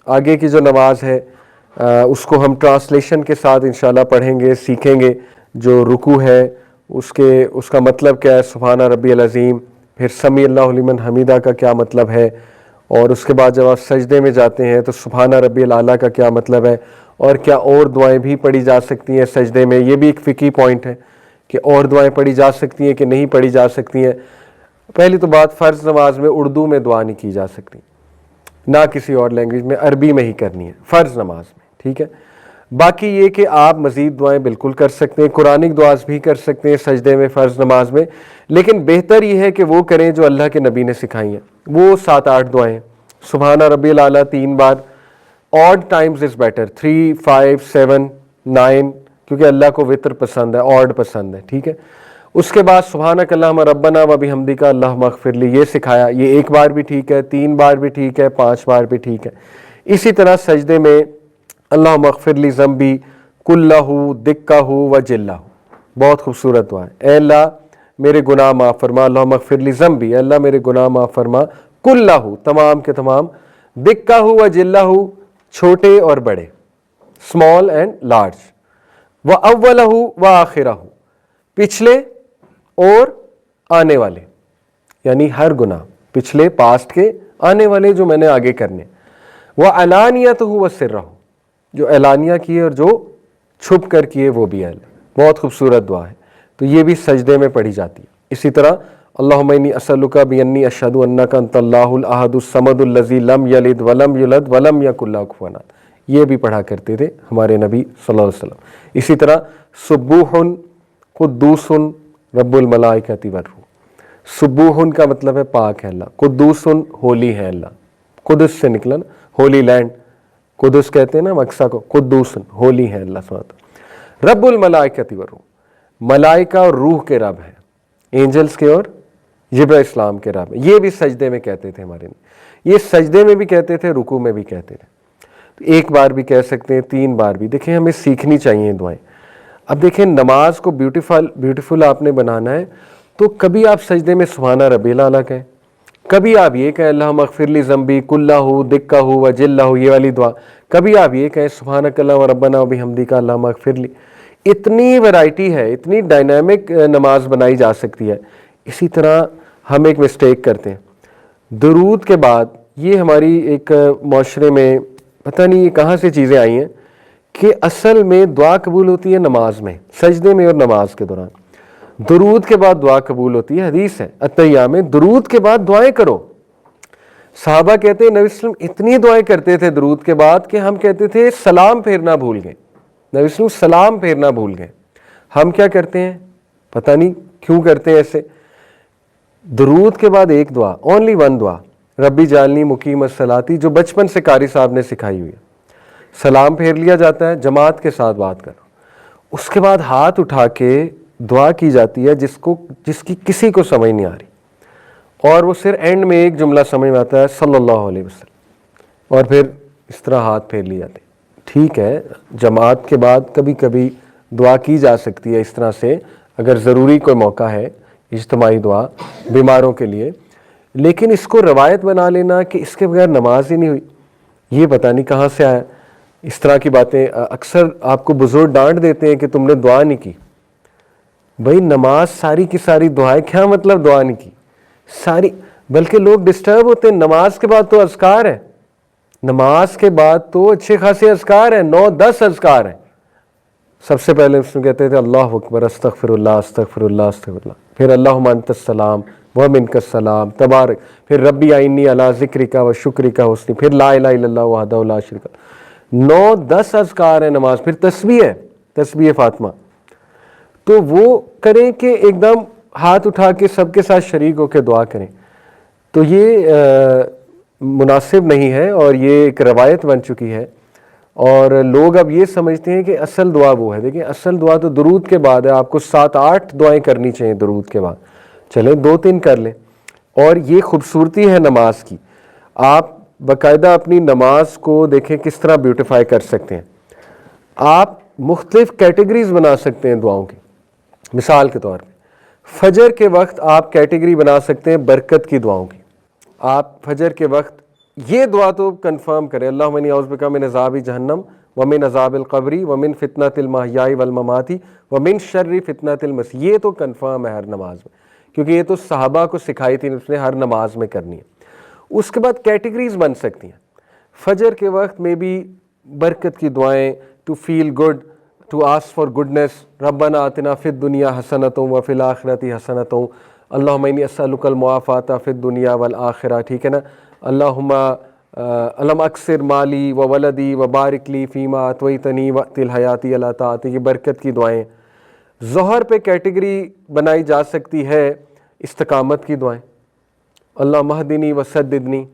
آگے کی جو نماز ہے اس کو ہم ٹرانسلیشن کے ساتھ انشاءاللہ پڑھیں گے، سیکھیں گے. جو رکوع ہے اس کا مطلب کیا ہے، سبحان ربی العظیم، پھر سمیع اللہ لمن حمیدہ کا کیا مطلب ہے، اور اس کے بعد جب آپ سجدے میں جاتے ہیں تو سبحان ربی الاعلیٰ کا کیا مطلب ہے، اور کیا اور دعائیں بھی پڑھی جا سکتی ہیں سجدے میں. یہ بھی ایک فقہی پوائنٹ ہے کہ اور دعائیں پڑھی جا سکتی ہیں کہ نہیں پڑھی جا سکتی ہیں. پہلی تو بات، فرض نماز میں اردو میں دعا نہیں کی جا سکتی، نہ کسی اور لینگویج میں، عربی میں ہی کرنی ہے فرض نماز میں. ٹھیک ہے. باقی یہ کہ آپ مزید دعائیں بالکل کر سکتے ہیں، قرآنک دعاز بھی کر سکتے ہیں سجدے میں فرض نماز میں، لیکن بہتر یہ ہے کہ وہ کریں جو اللہ کے نبی نے سکھائی ہیں. وہ 7-8 دعائیں، سبحان ربی الاعلیٰ 3 بار، آڈ ٹائمز از بیٹر، 3 5 7 9، کیونکہ اللہ کو وطر پسند ہے، آڈ پسند ہے. ٹھیک ہے. اس کے بعد سبحانک اللہم ربنا و بحمدک اللہم اغفر لی، یہ سکھایا. یہ 1 بار بھی ٹھیک ہے، 3 بار بھی ٹھیک ہے، 5 بار بھی ٹھیک ہے. اسی طرح سجدے میں اللہم اغفر لی ذنبی کلہ دکہ و جلہ، بہت خوبصورت دعا ہے. اے اللہ میرے گناہ معاف فرما، اللہم اغفر لی ذنبی، اے اللہ میرے گناہ معاف فرما، کلہ تمام کے تمام، دکہ و جلہ چھوٹے اور بڑے، اسمال اینڈ لارج، و اولہ و آخرہ پچھلے اور آنے والے، یعنی ہر گناہ، پچھلے پاسٹ کے، آنے والے جو میں نے آگے کرنے، وہ علانیتہ و سرہ، جو اعلانیہ کیے اور جو چھپ کر کیے وہ بھی ہے. بہت خوبصورت دعا ہے. تو یہ بھی سجدے میں پڑھی جاتی ہے. اسی طرح اللہم انی اسألک بانی اشہد انک انت اللہ الاحد الصمد الذی لم یلد ولم یولد ولم یکن لہ کفوا احد، یہ بھی پڑھا کرتے تھے ہمارے نبی صلی اللہ علیہ وسلم. اسی طرح سبوح قدوس رب الملائکۃ والروح، سبوح کا مطلب ہے پاک ہے اللہ، قدوس ہولی ہے اللہ، قدس سے نکلا نا، ہولی لینڈ، قدس کہتے ہیں نا مقصد کو، قدوس ہولی ہے اللہ سبحانہ. رب الملائکۃ والروح، ملائکہ اور روح کے رب ہیں، اینجلز کے اور جبرائیل السلام کے رب ہیں. یہ بھی سجدے میں کہتے تھے ہمارے، یہ سجدے میں بھی کہتے تھے، رکوع میں بھی کہتے تھے. 1 بار بھی کہہ سکتے ہیں، 3 بار بھی. دیکھیں ہمیں سیکھنی چاہیے دعائیں. اب دیکھیں نماز کو بیوٹیفل آپ نے بنانا ہے تو کبھی آپ سجدے میں سبحان ربی الاعلیٰ کہیں، کبھی آپ یہ کہیں اللہم اغفر لی ذنبی کلہ دکہ و جلہ، یہ والی دعا. کبھی آپ یہ کہیں سبحانک اللہم ربنا و بحمدک اللہم اغفر لی. اتنی ویرائٹی ہے، اتنی ڈائنامک نماز بنائی جا سکتی ہے. اسی طرح ہم ایک مسٹیک کرتے ہیں درود کے بعد. یہ ہماری ایک معاشرے میں پتہ نہیں یہ کہاں سے چیزیں آئی ہیں کہ اصل میں دعا قبول ہوتی ہے نماز میں، سجدے میں اور نماز کے دوران. درود کے بعد دعا قبول ہوتی ہے، حدیث ہے عطیہ میں درود کے بعد دعائیں کرو. صحابہ کہتے ہیں نبی صلی اللہ علیہ وسلم اتنی دعائیں کرتے تھے درود کے بعد کہ ہم کہتے تھے سلام پھیرنا بھول گئے. نبی صلی اللہ علیہ وسلم سلام پھیرنا بھول گئے. ہم کیا کرتے ہیں پتہ نہیں کیوں کرتے ہیں ایسے. درود کے بعد ایک دعا، اونلی 1 دعا، ربی جعلنی مقیم الصلاۃ، جو بچپن سے قاری صاحب نے سکھائی ہوئی ہے. سلام پھیر لیا جاتا ہے، جماعت کے ساتھ بات کرو. اس کے بعد ہاتھ اٹھا کے دعا کی جاتی ہے جس کی کسی کو سمجھ نہیں آ رہی، اور وہ صرف اینڈ میں ایک جملہ سمجھ میں آتا ہے صلی اللہ علیہ وسلم، اور پھر اس طرح ہاتھ پھیر لیے جاتے ہیں. ٹھیک ہے، جماعت کے بعد کبھی کبھی دعا کی جا سکتی ہے اس طرح سے اگر ضروری کوئی موقع ہے، اجتماعی دعا بیماروں کے لیے. لیکن اس کو روایت بنا لینا کہ اس کے بغیر نماز ہی نہیں ہوئی، یہ پتہ نہیں کہاں سے آیا. اس طرح کی باتیں اکثر آپ کو بزرگ ڈانٹ دیتے ہیں کہ تم نے دعا نہیں کی. بھائی نماز ساری کی ساری دعائیں، کیا مطلب دعا نہیں کی ساری؟ بلکہ لوگ ڈسٹرب ہوتے ہیں. نماز کے بعد تو اذکار ہے، نماز کے بعد تو اچھے خاصے اذکار ہیں، 9-10 اذکار ہیں. سب سے پہلے اس میں کہتے تھے اللہ اکبر، استغفر اللہ استغفر اللہ استغفر اللہ، پھر اللہم انت السلام و منک السلام تبارک، پھر ربی اعنی علی ذکرک و شکرک و حسن، پھر لا الہ الا اللہ وحدہ لا شریک لہ. 9-10 اذکار ہیں نماز. پھر تسبیح ہے، تسبیح فاطمہ. تو وہ کریں کہ ایک دم ہاتھ اٹھا کے سب کے ساتھ شریک ہو کے دعا کریں، تو یہ مناسب نہیں ہے اور یہ ایک روایت بن چکی ہے. اور لوگ اب یہ سمجھتے ہیں کہ اصل دعا وہ ہے. دیکھیں اصل دعا تو درود کے بعد ہے. آپ کو 7-8 دعائیں کرنی چاہیے درود کے بعد، چلیں 2-3 کر لیں. اور یہ خوبصورتی ہے نماز کی. آپ باقاعدہ اپنی نماز کو دیکھیں کس طرح بیوٹیفائی کر سکتے ہیں. آپ مختلف کیٹیگریز بنا سکتے ہیں دعاؤں کی. مثال کے طور پہ فجر کے وقت آپ کیٹیگری بنا سکتے ہیں برکت کی دعاؤں کی. آپ فجر کے وقت یہ دعا تو کنفرم کرے، اللہم انی اعوذ بک من عذاب جہنم ومن عذاب القبر ومن فتنۃ المحیاء والممات ومن شر فتنۃ المسیح، یہ تو کنفرم ہے ہر نماز میں، کیونکہ یہ تو صحابہ کو سکھائی تھی، اس نے ہر نماز میں کرنی ہے۔ اس کے بعد کیٹیگریز بن سکتی ہیں، فجر کے وقت میں بھی برکت کی دعائیں، to feel good, to ask for goodness, ربنا آتنا فی الدنیا حسنۃ وفی الآخرۃ حسنۃ، اللہم انی اسألک المعافاۃ فی الدنیا والآخرہ، ٹھیک ہے نا، اللہم علم اکثر مالی و ولدی و بارک لی فیما اعطیتنی وقت الحیاتی علی طاعتک، یہ برکت کی دعائیں۔ ظہر پہ کیٹیگری بنائی جا سکتی ہے استقامت کی دعائیں، اللہم اہدنی وسددنی،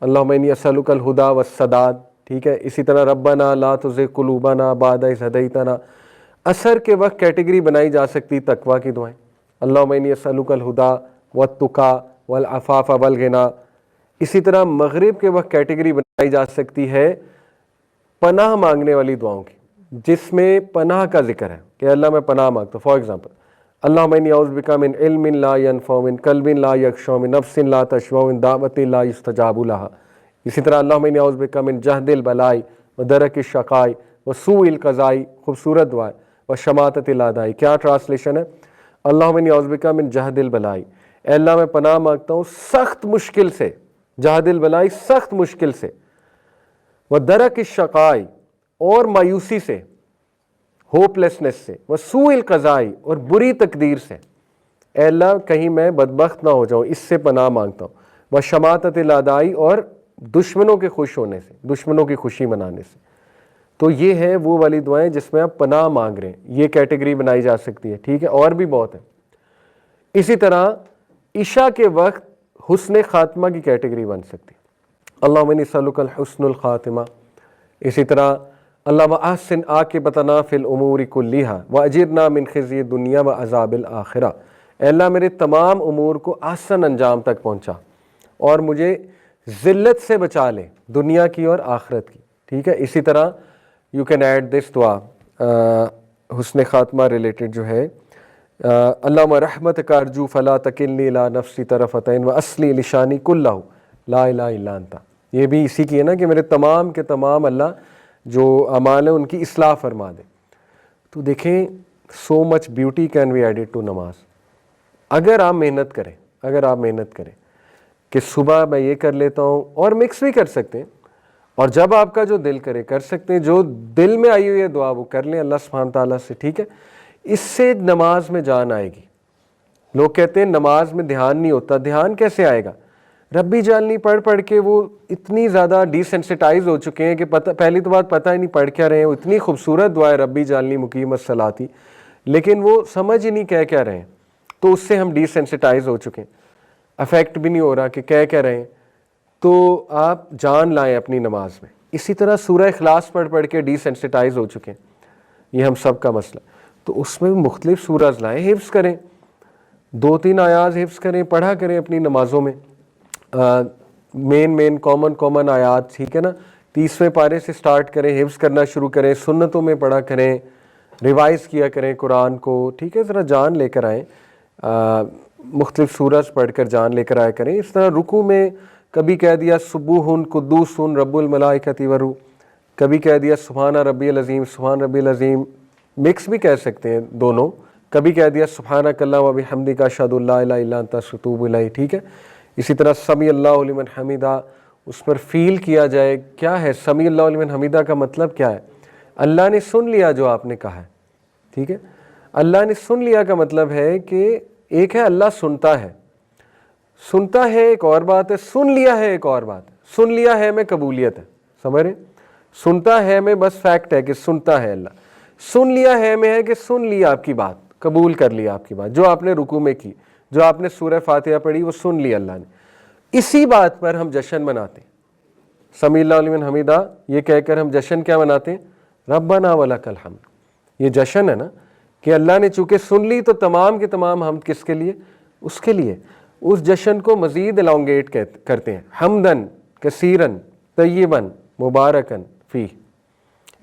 اللہم انی اسألک الہدی والسداد، ٹھیک ہے، اسی طرح ربنا لا تزغ قلوبنا بعد اذ ہدیتنا۔ عصر کے وقت کیٹیگری بنائی جا سکتی تقوی کی دعائیں، اللہم انی اسألک الہدی والتقی والعفاف والغنی۔ اسی طرح مغرب کے وقت کیٹیگری بنائی جا سکتی ہے پناہ مانگنے والی دعاؤں کی، جس میں پناہ کا ذکر ہے کہ اللہ میں پناہ مانگتا ہوں، فار ایگزامپل اللہم انی اعوذ بک من علم لا ینفع، من قلب لا یخشع، من نفس لا تشبع، من دعوت لا یستجاب لها۔ اسی طرح اللہم انی اعوذ بک من جہد البلاء ودرک الشقاء وسوء القضاء، خوبصورت دعا ہے، وشماتۃ الاعداء۔ کیا ٹرانسلیشن ہے؟ اللہم انی اعوذ بک من جہد البلاء، اے اللہ میں پناہ مانگتا ہوں سخت مشکل سے، جہد البلاء سخت مشکل سے، ودرک الشقاء اور مایوسی سے، ہوپ لیسنس سے، وسوء القضاء اور بری تقدیر سے، اے اللہ کہیں میں بدبخت نہ ہو جاؤں، اس سے پناہ مانگتا ہوں، وشماتۃ الاعداء اور دشمنوں کے خوش ہونے سے، دشمنوں کی خوشی منانے سے۔ تو یہ ہے وہ والی دعائیں جس میں آپ پناہ مانگ رہے ہیں، یہ کیٹیگری بنائی جا سکتی ہے، ٹھیک ہے، اور بھی بہت ہے۔ اسی طرح عشاء کے وقت حسن خاتمہ کی کیٹیگری بن سکتی ہے، اللہم انی اسألک الحسن الخاتمہ۔ اسی طرح اللہم احسن عاقبتنا فی الامور کلہا واجرنا من خزی الدنیا وعذاب الآخرہ، اے اللہ میرے تمام امور کو احسن انجام تک پہنچا اور مجھے ذلت سے بچا لے، دنیا کی اور آخرت کی، ٹھیک ہے۔ اسی طرح یو کین ایڈ دس دعا حسن خاتمہ ریلیٹڈ جو ہے، اللہم رحمتک ارجو فلا تکلنی الی نفسی طرفۃ عین واصلح لشانی کلہ لا الہ الا انت، یہ بھی اسی کی ہے نا کہ میرے تمام کے تمام اللہ جو اعمال ہیں ان کی اصلاح فرما دے۔ تو دیکھیں so much beauty can be added to نماز، اگر آپ محنت کریں، اگر آپ محنت کریں کہ صبح میں یہ کر لیتا ہوں، اور مکس بھی کر سکتے ہیں، اور جب آپ کا جو دل کرے کر سکتے ہیں، جو دل میں آئی ہوئی ہے دعا وہ کر لیں اللہ سبحانہ تعالیٰ سے، ٹھیک ہے۔ اس سے نماز میں جان آئے گی۔ لوگ کہتے ہیں نماز میں دھیان نہیں ہوتا، دھیان کیسے آئے گا؟ ربی جالنی پڑھ پڑھ کے وہ اتنی زیادہ ڈی سینسٹائز ہو چکے ہیں کہ پہلی تو بات پتہ ہی نہیں پڑھ کیا رہے ہیں، اتنی خوبصورت دعا ہے ربی جالنی مقیم الصلاۃ، لیکن وہ سمجھ ہی نہیں کہہ کیا رہے ہیں، تو اس سے ہم ڈی سینسٹائز ہو چکے ہیں، افیکٹ بھی نہیں ہو رہا کہ کہہ کیا رہے ہیں۔ تو آپ جان لائیں اپنی نماز میں۔ اسی طرح سورہ اخلاص پڑھ پڑھ کے ڈی سینسٹائز ہو چکے ہیں، یہ ہم سب کا مسئلہ، تو اس میں مختلف سورج لائیں، حفظ کریں، 2-3 آیات حفظ کریں، پڑھا کریں اپنی نمازوں میں، مین کامن آیات، ٹھیک ہے نا۔ 30ویں پارے سے سٹارٹ کریں، حفظ کرنا شروع کریں، سنتوں میں پڑھا کریں، ریوائز کیا کریں قرآن کو، ٹھیک ہے، ذرا جان لے کر آئیں، مختلف سورج پڑھ کر جان لے کر آیا کریں۔ اس طرح رکوع میں کبھی کہہ دیا سبوح قدوس رب الملائکۃ والروح، کبھی کہہ دیا سبحان ربی العظیم، سبحان ربی العظیم، مکس بھی کہہ سکتے ہیں دونوں، کبھی کہہ دیا سبحانک اللہم وبحمدک اشہد ان لا الہ الا انت اتوب الیک، ٹھیک ہے۔ اسی طرح سمیع اللہ لمن حمیدہ، اس پر فیل کیا جائے کیا ہے سمیع اللہ لمن حمیدہ کا مطلب کیا ہے؟ اللہ نے سن لیا جو آپ نے کہا ہے، ٹھیک ہے۔ اللہ نے سن لیا کا مطلب ہے کہ ایک ہے اللہ سنتا ہے، سنتا ہے ایک اور بات ہے، سن لیا ہے ایک اور بات ہے۔ سن لیا ہے میں قبولیت ہے، سمجھ رہے؟ سنتا ہے میں بس فیکٹ ہے کہ سنتا ہے اللہ، سن لیا ہے میں ہے کہ سن لیا آپ کی بات، قبول کر لیا آپ کی بات، جو آپ نے رکوع میں کی، جو آپ نے سورہ فاتحہ پڑھی وہ سن لیا اللہ نے۔ اسی بات پر ہم جشن مناتے ہیں، سمیع اللہ لمن حمیدہ یہ کہہ کر ہم جشن کیا مناتے ہیں؟ ربنا ولک الحمد، یہ جشن ہے نا کہ اللہ نے چونکہ سن لی تو تمام کے تمام حمد کس کے لیے؟ اس کے لیے۔ اس جشن کو مزید الانگیٹ کرتے ہیں، حمدن کثیرن طیبن مبارکن فی۔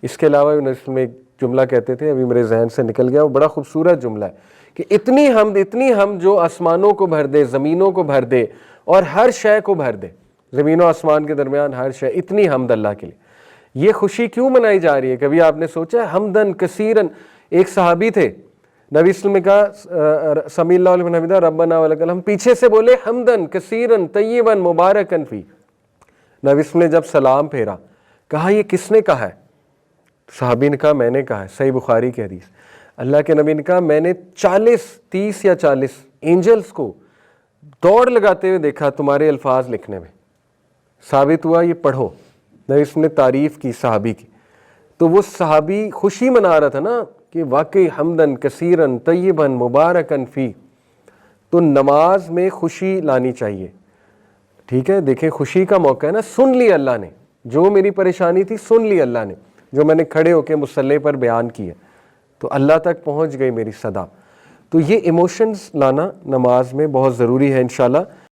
اس کے علاوہ نسل میں ایک جملہ کہتے تھے، ابھی میرے ذہن سے نکل گیا، وہ بڑا خوبصورت جملہ ہے کہ اتنی حمد جو آسمانوں کو بھر دے، زمینوں کو بھر دے اور ہر شے کو بھر دے، زمین و آسمان کے درمیان ہر شے، اتنی حمد اللہ کے لیے۔ یہ خوشی کیوں منائی جا رہی ہے؟ کبھی آپ نے سوچا ہے؟ حمدن کثیرن، ایک صحابی تھے، نبی صلی اللہ علیہ وسلم نے کہا سمی اللہ لمن حمدہ ربنا ولک الحمد، ہم پیچھے سے بولے حمدن کثیرن طیبا مبارکن فی۔ نبی صلی اللہ علیہ وسلم نے جب سلام پھیرا، کہا یہ کس نے کہا ہے؟ صحابی نے کہا میں نے کہا ہے، صحیح بخاری کی حدیث۔ اللہ کے نبی نے کہا میں نے 30 یا 40 اینجلز کو دوڑ لگاتے ہوئے دیکھا تمہارے الفاظ لکھنے میں۔ ثابت ہوا یہ پڑھو، نبی اس نے تعریف کی صحابی کی، تو وہ صحابی خوشی منا رہا تھا نا کہ واقعی حمدن کثیرن طیبن مبارکن فی۔ تو نماز میں خوشی لانی چاہیے، ٹھیک ہے؟ دیکھیں خوشی کا موقع ہے نا، سن لی اللہ نے، جو میری پریشانی تھی سن لی اللہ نے، جو میں نے کھڑے ہو کے مصلی پر بیان کیا، تو اللہ تک پہنچ گئی میری صدا۔ تو یہ ایموشنز لانا نماز میں بہت ضروری ہے انشاءاللہ۔